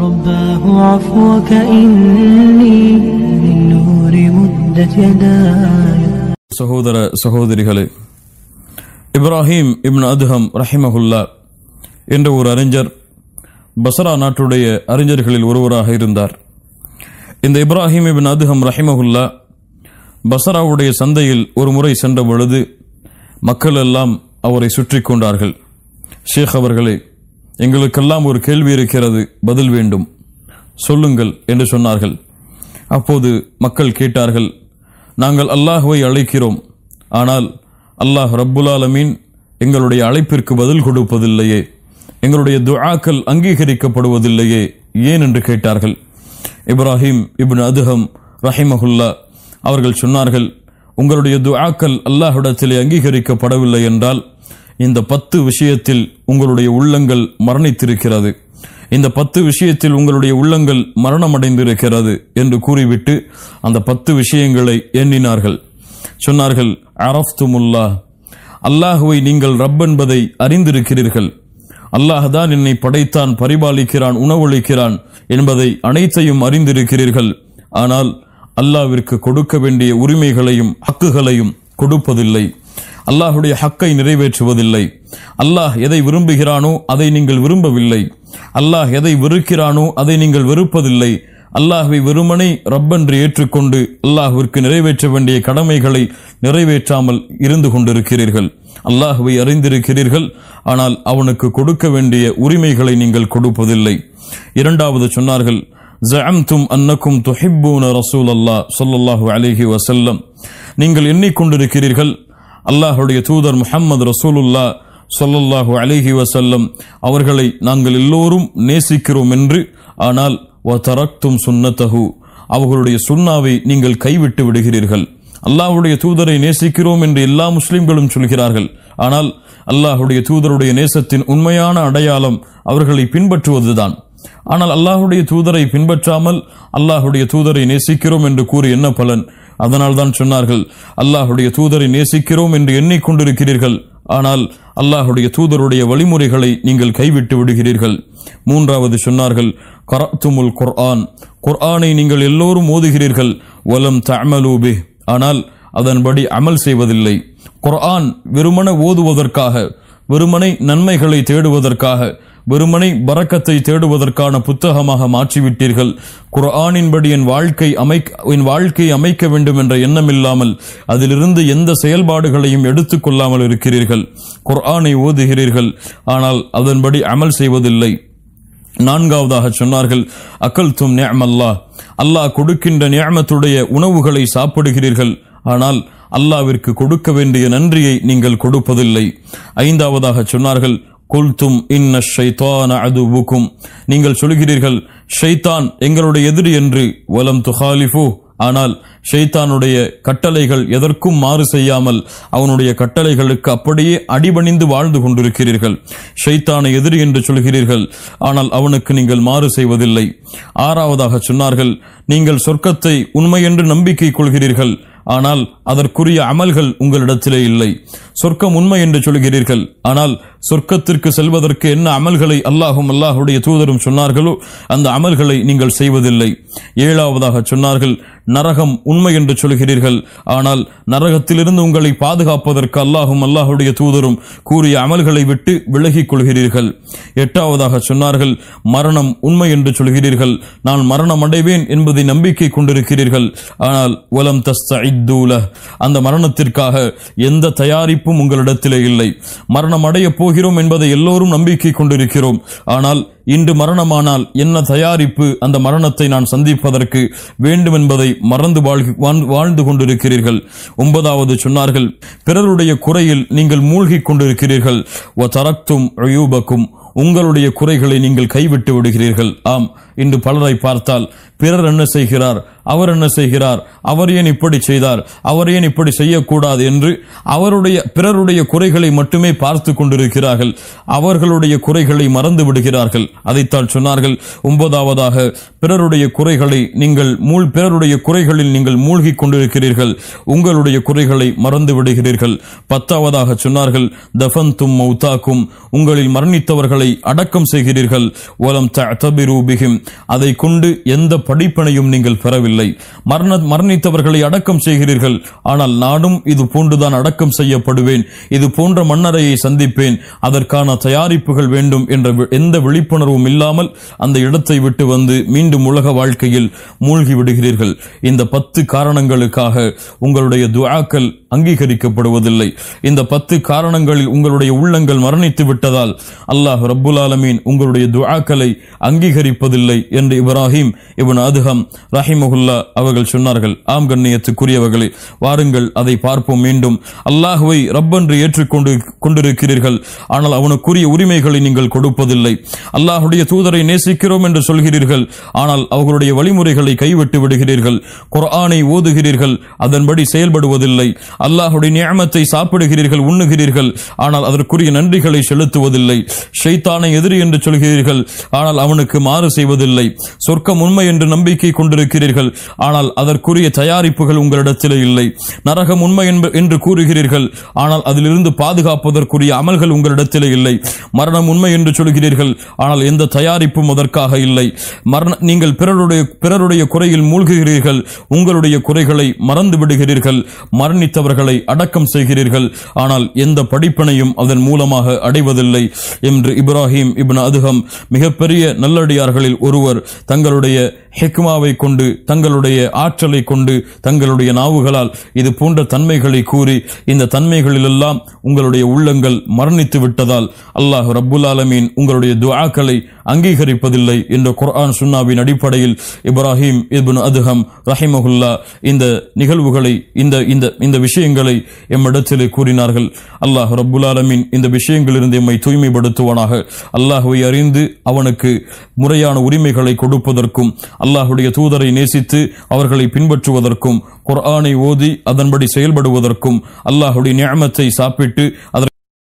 رباه عفوك إني من نور مدت يداي. சகோதர சகோதரிகளே, இப்ராஹிம் இப்னு அதுஹம் ரஹிமஹுல்லா என்ற ஒரு அறிஞர் பஸ்ரா நாட்டுடைய அறிஞர்களில் ஒருவராக இருந்தார். இந்த இப்ராஹிம் இப்னு அதுஹம் ரஹிமஹுல்லா பஸ்ராவுடைய சந்தையில் ஒரு முறை சென்ற பொழுது மக்கள் எல்லாம் அவரை சுற்றி கொண்டார்கள். ஷேக் அவர்களே, எங்களுக்கெல்லாம் ஒரு கேள்வி இருக்கிறது, பதில் வேண்டும், சொல்லுங்கள் என்று சொன்னார்கள். அப்போது மக்கள் கேட்டார்கள், நாங்கள் அல்லாஹ்வை அழைக்கிறோம், ஆனால் அல்லாஹ் ரப்புல் ஆலமீன் எங்களுடைய அழைப்பிற்கு பதில் கொடுப்பதில்லையே, எங்களுடைய துஆக்கள் அங்கீகரிக்கப்படுவதில்லையே, ஏன் என்று கேட்டார்கள். இப்ராஹிம் இப்னு அதுஹம் ரஹிமஹுல்லா அவர்கள் சொன்னார்கள், உங்களுடைய துஆக்கள் அல்லாஹ்விடத்திலே அங்கீகரிக்கப்படவில்லை என்றால் இந்த 10 விஷயத்தில் உங்களுடைய உள்ளங்கள் மரணித்திருக்கிறது, இந்த 10 விஷயத்தில் உங்களுடைய உள்ளங்கள் மரணமடைந்திருக்கிறது என்று கூறிவிட்டு அந்த 10 விஷயங்களை எண்ணினார்கள். சொன்னார்கள், அரஃப்துமுல்லாஹ், அல்லாஹுவை நீங்கள் ரப் என்பதை அறிந்திருக்கிறீர்கள், அல்லாஹ் தான் என்னை படைத்தான், பரிபாலிக்கிறான், உணவளிக்கிறான் என்பதை அனைத்தையும் அறிந்திருக்கிறீர்கள். ஆனால் அல்லாஹ்விற்கு கொடுக்க வேண்டிய உரிமைகளையும் ஹக்குகளையும் கொடுப்பதில்லை, அல்லாஹுடைய ஹக்கை நிறைவேற்றுவதில்லை. அல்லாஹ் எதை விரும்புகிறானோ அதை நீங்கள் விரும்பவில்லை, அல்லாஹ் எதை வெறுக்கிறானோ அதை நீங்கள் வெறுப்பதில்லை. அல்லாஹ்வை வெறுமனை ரப்பென்று ஏற்றுக்கொண்டு அல்லாஹ்விற்கு நிறைவேற்ற வேண்டிய கடமைகளை நிறைவேற்றாமல் இருந்து கொண்டிருக்கிறீர்கள். அல்லாஹ்வை அறிந்திருக்கிறீர்கள், ஆனால் அவனுக்கு கொடுக்க வேண்டிய உரிமைகளை நீங்கள் கொடுப்பதில்லை. இரண்டாவது சொன்னார்கள், ஜஅம்தும் அன்னக்கும் துஹிப்பூன ரசூலல்லாஹ் ஸல்லல்லாஹு அலைஹி வஸல்லம், நீங்கள் எண்ணிக்கொண்டிருக்கிறீர்கள் அல்லாஹுடைய தூதர் முஹம்மது ரசூலுல்லாஹ் ஸல்லல்லாஹு அலைஹி வஸல்லம் அவர்களை நாங்கள் எல்லோரும் நேசிக்கிறோம் என்று, ஆனால் வதரக்தும் சுன்னத்தஹு, அவர்களுடைய சுன்னாவை நீங்கள் கைவிட்டு விடுகிறீர்கள். அல்லாஹுடைய தூதரை நேசிக்கிறோம் என்று எல்லா முஸ்லிம்களும் சொல்கிறார்கள், ஆனால் அல்லாஹுடைய தூதருடைய நேசத்தின் உண்மையான அடையாளம் அவர்களை பின்பற்றுவதுதான். ஆனால் அல்லாஹுடைய தூதரை பின்பற்றாமல் அல்லாஹுடைய தூதரை நேசிக்கிறோம் என்று கூறி என்ன பலன்? அதனால் தான் சொன்னார்கள், அல்லாஹுடைய தூதரை நேசிக்கிறோம் என்று எண்ணிக்கொண்டிருக்கிறீர்கள், ஆனால் அல்லாஹுடைய தூதருடைய வழிமுறைகளை நீங்கள் கைவிட்டு விடுகிறீர்கள். மூன்றாவது சொன்னார்கள், கரஅத்துமுல் குர்ஆன், குர்ஆனை நீங்கள் எல்லோரும் ஓதுகிறீர்கள், வலம் தஅமலூ பிஹ், ஆனால் அதன்படி அமல் செய்வதில்லை. குர்ஆன் வெறுமனே ஓதுவதற்காக, வெறுமனை நன்மைகளை தேடுவதற்காக, வெறுமனை பரக்கத்தை தேடுவதற்கான புத்தகமாக மாற்றிவிட்டீர்கள். குர்ஆனின்படி என் வாழ்க்கை அமைக்க வேண்டும் என்ற எண்ணம் இல்லாமல் அதிலிருந்து எந்த செயல்பாடுகளையும் எடுத்துக்கொள்ளாமல் இருக்கிறீர்கள். குர்ஆனை ஓதுகிறீர்கள், ஆனால் அதன்படி அமல் செய்வதில்லை. நான்காவதாக சொன்னார்கள், அகல்தும் நிஅமல்லாஹ், அல்லாஹ் கொடுக்கின்ற நிஅமத்துடைய உணவுகளை சாப்பிடுகிறீர்கள், ஆனால் அல்லாஹ்விற்கு கொடுக்க வேண்டிய நன்றியை நீங்கள் கொடுப்பதில்லை. ஐந்தாவதாக சொன்னார்கள், குல்தும் இன்ன ஷைத்தான அதுவுக்கும், நீங்கள் சொல்கிறீர்கள் ஷைத்தான் எங்களுடைய எதிரி என்று, வலம் துஹாலிஃபு, ஆனால் ஷைத்தானுடைய கட்டளைகள் எதற்கும் மாறு செய்யாமல் அவனுடைய கட்டளைகளுக்கு அப்படியே அடிபணிந்து வாழ்ந்து கொண்டிருக்கிறீர்கள். ஷைத்தானை எதிரி என்று சொல்கிறீர்கள், ஆனால் அவனுக்கு நீங்கள் மாறு செய்வதில்லை. ஆறாவதாக சொன்னார்கள், நீங்கள் சொர்க்கத்தை உண்மை என்று நம்பிக்கை கொள்கிறீர்கள், ஆனால் அதற்குரிய அமல்கள் உங்களிடத்திலே இல்லை. சொர்க்கம் உண்மை என்று சொல்கிறீர்கள், ஆனால் சொர்க்கத்திற்கு செல்வதற்கு என்ன அமல்களை அல்லாஹும் அல்லாஹுடைய தூதரும் சொன்னார்களோ அந்த அமல்களை நீங்கள் செய்வதில்லை. ஏழாவதாக சொன்னார்கள், நரகம் உண்மை என்று சொல்கிறீர்கள், ஆனால் நரகத்திலிருந்து உங்களை பாதுகாப்பதற்கு அல்லாஹும் அல்லாஹுடைய தூதரும் கூறிய அமல்களை விட்டு விலகிக் கொள்கிறீர்கள். எட்டாவதாக சொன்னார்கள், மரணம் உண்மை என்று சொல்கிறீர்கள், நான் மரணம் அடைவேன் என்பதை நம்பிக்கை கொண்டிருக்கிறீர்கள், ஆனால் வலம் தஸ்தஇத்தூல, அந்த மரணத்திற்காக எந்த தயாரிப்பும் உங்களிடத்திலே இல்லை. மரணம் அடைய போகிறோம் என்பதை எல்லோரும் நம்பிக்கை கொண்டிருக்கிறோம், ஆனால் இன்று மரணமானால் என்ன தயாரிப்பு அந்த மரணத்தை நான் சந்திப்பதற்கு வேண்டும் என்பதை மறந்து வாழ்ந்து கொண்டிருக்கிறீர்கள். ஒன்பதாவது சொன்னார்கள், பிறருடைய குறையில் நீங்கள் மூழ்கிக் கொண்டிருக்கிறீர்கள். வதரக்தும் உயூபக்கும், உங்களுடைய குறைகளை நீங்கள் கைவிட்டு விடுகிறீர்கள். ஆம், இன்று பலரை பார்த்தால் பிறர் என்ன செய்கிறார், அவர் என்ன செய்கிறார், அவர் ஏன் இப்படி செய்தார், அவர் ஏன் இப்படி செய்யக்கூடாது என்று பிறருடைய குறைகளை மட்டுமே பார்த்து கொண்டிருக்கிறார்கள். அவர்களுடைய குறைகளை மறந்து விடுகிறார்கள். அதைத்தான் சொன்னார்கள். 9வதாக பிறருடைய குறைகளில் நீங்கள் மூழ்கி கொண்டிருக்கிறீர்கள், உங்களுடைய குறைகளை மறந்து விடுகிறீர்கள். 10வதாக சொன்னார்கள், தஃபன்தும் மௌதாக்கும், உங்களில் மரணித்தவர்களை அடக்கம் செய்கிறீர்கள். வலம் தஅதபிரு பிஹிம், அதை கொண்டு எந்த படிப்பினையும் நீங்கள் பெறவில்லை. மரணித்தவர்களை அடக்கம் செய்கிறீர்கள், ஆனால் நானும் இது போன்றுதான் அடக்கம் செய்யப்படுவேன், இது போன்ற மன்னரையை சந்திப்பேன், அதற்கான தயாரிப்புகள் வேண்டும் என்ற எந்த விழிப்புணர்வும் இல்லாமல் அந்த இடத்தை விட்டு வந்து மீண்டும் உலக வாழ்க்கையில் மூழ்கி விடுகிறீர்கள். இந்த 10 காரணங்களுக்காக உங்களுடைய துஆக்கள் அங்கீகரிக்கப்படுவதில்லை. இந்த 10 காரணங்களில் உங்களுடைய உள்ளங்கள் மரணித்து விட்டதால் அல்லாஹ் ரப்புல் ஆலமீன் உங்களுடைய துஆக்களை அங்கீகரிப்பதில்லை என்று இப்ராஹிம் இப்னு அதுஹம் ரஹிமஹுல்லா அவர்கள் சொன்னார்கள். ஆம் கண்ணியத்துக்குரியவர்களே, வாருங்கள் அதை பார்ப்போம். மீண்டும் அல்லாஹ்வை ரப்பென்று ஏற்றுக்கொண்டு கொண்டிருக்கிறீர்கள், ஆனால் அவனுக்குரிய உரிமைகளை நீங்கள் கொடுப்பதில்லை. அல்லாஹுடைய தூதரை நேசிக்கிறோம் என்று சொல்கிறீர்கள், ஆனால் அவர்களுடைய வழிமுறைகளை கைவிட்டு விடுகிறீர்கள். குர்ஆனை ஓதுகிறீர்கள், அதன்படி செயல்படுவதில்லை. அல்லாஹுடைய நிஅமத்தை சாப்பிடுகிறீர்கள், உண்ணுகிறீர்கள், ஆனால் அதற்குரிய நன்றிகளை செலுத்துவதில்லை. ஷைத்தானை எதிரி என்று சொல்கிறீர்கள், ஆனால் அவனுக்கு மாறு செய்வதில்லை. சொர்க்கம் உண்மை என்று நம்பிக்கை கொண்டிருக்கிறீர்கள், ஆனால் அதற்குரிய தயாரிப்புகள் உங்களிடத்திலே இல்லை. நரகம் உண்மை என்று கூறுகிறீர்கள், ஆனால் அதிலிருந்து பாதுகாப்பதற்குரிய அமல்கள் உங்களிடத்திலே இல்லை. மரணம் உண்மை என்று சொல்கிறீர்கள், ஆனால் எந்த தயாரிப்பும் அதற்காக இல்லை. நீங்கள் பிறருடைய குறையில் மூழ்குகிறீர்கள், உங்களுடைய குறைகளை மறந்து விடுகிறீர்கள். மரணித்தவர்களை அடக்கம் செய்கிறீர்கள், ஆனால் எந்த படிப்பினையும் அதன் மூலமாக அடைவதில்லை என்று இப்ராஹிம் இப்னு அதுஹம் மிகப்பெரிய நல்லடியார்களில் ஒருவர் தங்களுடைய ஹிக்மாவை கொண்டு, தங்களுடைய ஆற்றலை கொண்டு, தங்களுடைய நாவுகளால் இது போன்ற தன்மைகளை கூறி, இந்த தன்மைகளிலெல்லாம் உங்களுடைய உள்ளங்கள் மரணித்து விட்டதால் அல்லாஹ் ரப்புல் ஆலமீன் உங்களுடைய துஆக்களை அங்கீகரிப்பதில்லை என்ற குர்ஆன் சுன்னாவின் அடிப்படையில் இப்ராஹிம் இப்னு அதுஹம் ரஹிமஹுல்லா இந்த நிகழ்வுகளை, இந்த விஷயங்களை எம்மிடத்திலே கூறினார்கள். அல்லாஹ் ரப்புல் ஆலமீன் இந்த விஷயங்களிலிருந்து எம்மை தூய்மைப்படுத்துவானாக. அல்லாஹ்வை அறிந்து அவனுக்கு முறையான உரிமைகளை கொடுப்பதற்கும், அல்லாஹுடைய தூதரை நேசித்து அவர்களை பின்பற்றுவதற்கும், குர்ஆனை ஓதி அதன்படி செயல்படுவதற்கும், அல்லாஹுடைய நிஅமத்தை சாப்பிட்டு